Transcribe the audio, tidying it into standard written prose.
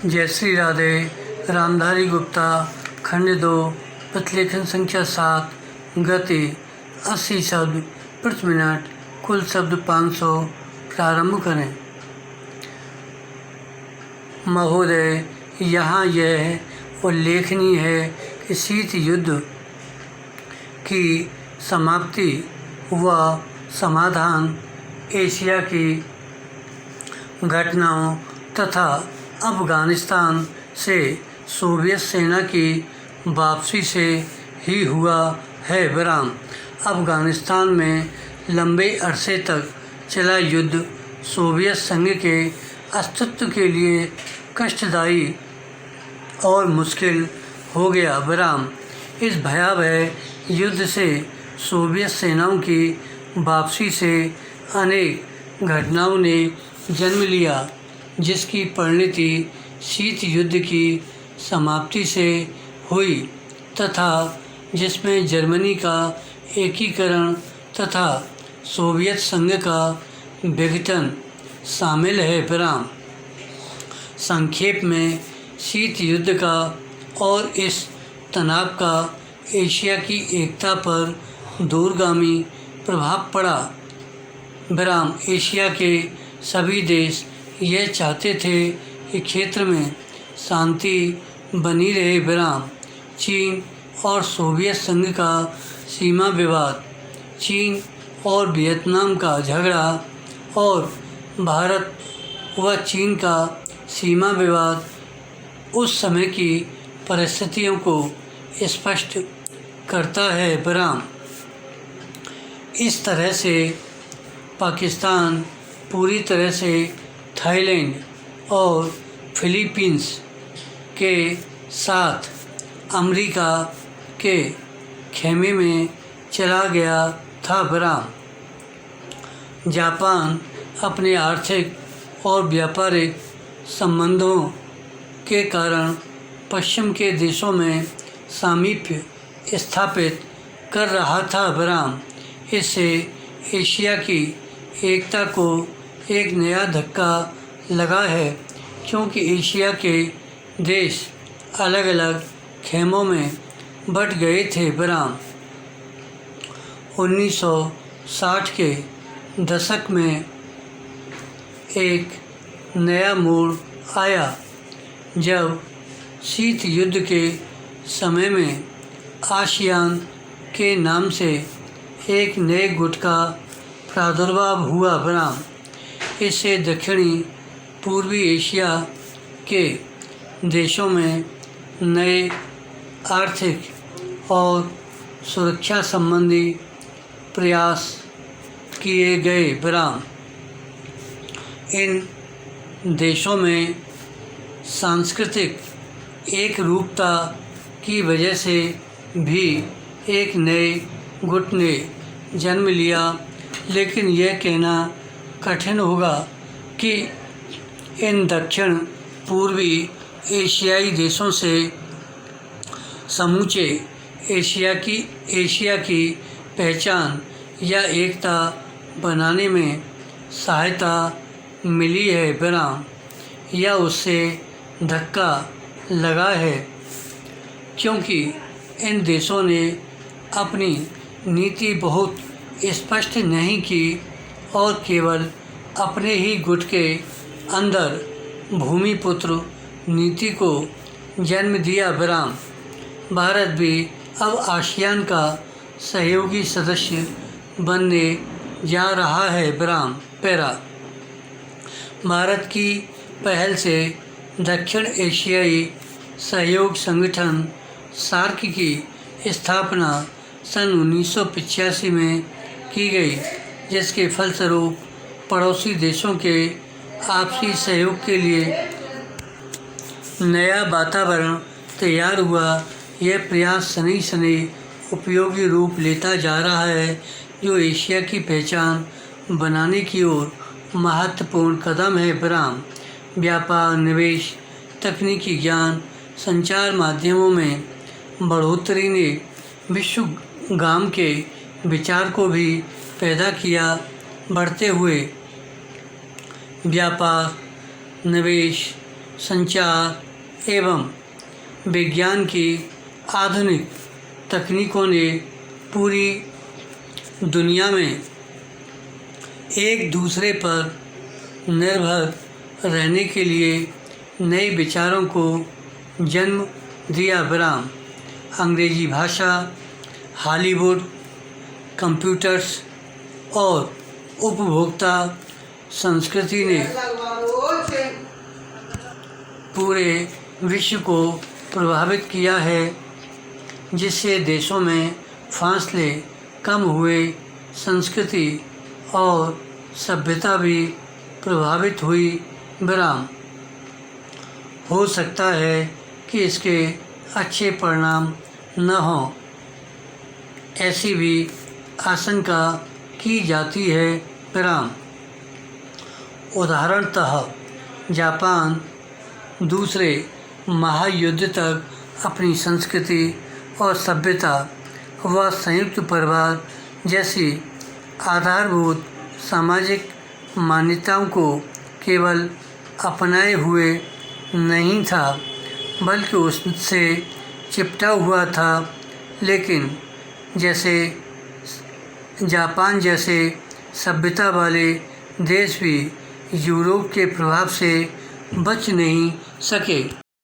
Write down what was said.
जय श्री राधे। रामधारी गुप्ता खंड 2 प्रतिलेखन संख्या 7 गति 80 शब्द प्रति मिनट, कुल शब्द 500। प्रारंभ करें। महोदय, यहाँ यह उल्लेखनीय है कि शीत युद्ध की समाप्ति व समाधान एशिया की घटनाओं तथा अफ़गानिस्तान से सोवियत सेना की वापसी से ही हुआ है। विराम। अफ़गानिस्तान में लंबे अरसे तक चला युद्ध सोवियत संघ के अस्तित्व के लिए कष्टदायी और मुश्किल हो गया। विराम। इस भयावह युद्ध से सोवियत सेनाओं की वापसी से अनेक घटनाओं ने जन्म लिया, जिसकी परिणति शीत युद्ध की समाप्ति से हुई तथा जिसमें जर्मनी का एकीकरण तथा सोवियत संघ का विघटन शामिल है। विराम। संक्षेप में, शीत युद्ध का और इस तनाव का एशिया की एकता पर दूरगामी प्रभाव पड़ा। विराम। एशिया के सभी देश यह चाहते थे कि क्षेत्र में शांति बनी रहे। विराम। चीन और सोवियत संघ का सीमा विवाद, चीन और वियतनाम का झगड़ा और भारत व चीन का सीमा विवाद उस समय की परिस्थितियों को स्पष्ट करता है। विराम। इस तरह से पाकिस्तान पूरी तरह से थाईलैंड और फिलीपींस के साथ अमेरिका के खेमे में चला गया था। विराम। जापान अपने आर्थिक और व्यापारिक संबंधों के कारण पश्चिम के देशों में सामीप्य स्थापित कर रहा था। विराम। इससे एशिया की एकता को एक नया धक्का लगा है, क्योंकि एशिया के देश अलग अलग खेमों में बट गए थे। विराम। 1960 के दशक में एक नया मोड़ आया, जब शीत युद्ध के समय में आसियान के नाम से एक नए गुट का प्रादुर्भाव हुआ। विराम। इससे दक्षिणी पूर्वी एशिया के देशों में नए आर्थिक और सुरक्षा संबंधी प्रयास किए गए। विराम। इन देशों में सांस्कृतिक एक रूपता की वजह से भी एक नए गुट ने जन्म लिया, लेकिन यह कहना कठिन होगा कि इन दक्षिण पूर्वी एशियाई देशों से समूचे एशिया की पहचान या एकता बनाने में सहायता मिली है। विराम। या उससे धक्का लगा है, क्योंकि इन देशों ने अपनी नीति बहुत स्पष्ट नहीं की और केवल अपने ही गुट के अंदर भूमिपुत्र नीति को जन्म दिया। विराम। भारत भी अब आसियान का सहयोगी सदस्य बनने जा रहा है। विराम। पैरा। भारत की पहल से दक्षिण एशियाई सहयोग संगठन सार्क की स्थापना सन 1985 में की गई, जिसके फलस्वरूप पड़ोसी देशों के आपसी सहयोग के लिए नया वातावरण तैयार हुआ। यह प्रयास शनि शनि उपयोगी रूप लेता जा रहा है, जो एशिया की पहचान बनाने की ओर महत्वपूर्ण कदम है। विराम। व्यापार, निवेश, तकनीकी ज्ञान, संचार माध्यमों में बढ़ोतरी ने विश्वगाम के विचार को भी पैदा किया। बढ़ते हुए व्यापार, निवेश, संचार एवं विज्ञान की आधुनिक तकनीकों ने पूरी दुनिया में एक दूसरे पर निर्भर रहने के लिए नए विचारों को जन्म दिया। विराम। अंग्रेजी भाषा, हॉलीवुड, कंप्यूटर्स और उपभोक्ता संस्कृति ने पूरे विश्व को प्रभावित किया है, जिससे देशों में फासले कम हुए, संस्कृति और सभ्यता भी प्रभावित हुई। विराम। हो सकता है कि इसके अच्छे परिणाम न हों, ऐसी भी आशंका की जाती है। विराम। उदाहरणतः जापान दूसरे महायुद्ध तक अपनी संस्कृति और सभ्यता व संयुक्त परिवार जैसी आधारभूत सामाजिक मान्यताओं को केवल अपनाए हुए नहीं था, बल्कि उससे चिपटा हुआ था। लेकिन जैसे जापान जैसे सभ्यता वाले देश भी यूरोप के प्रभाव से बच नहीं सके।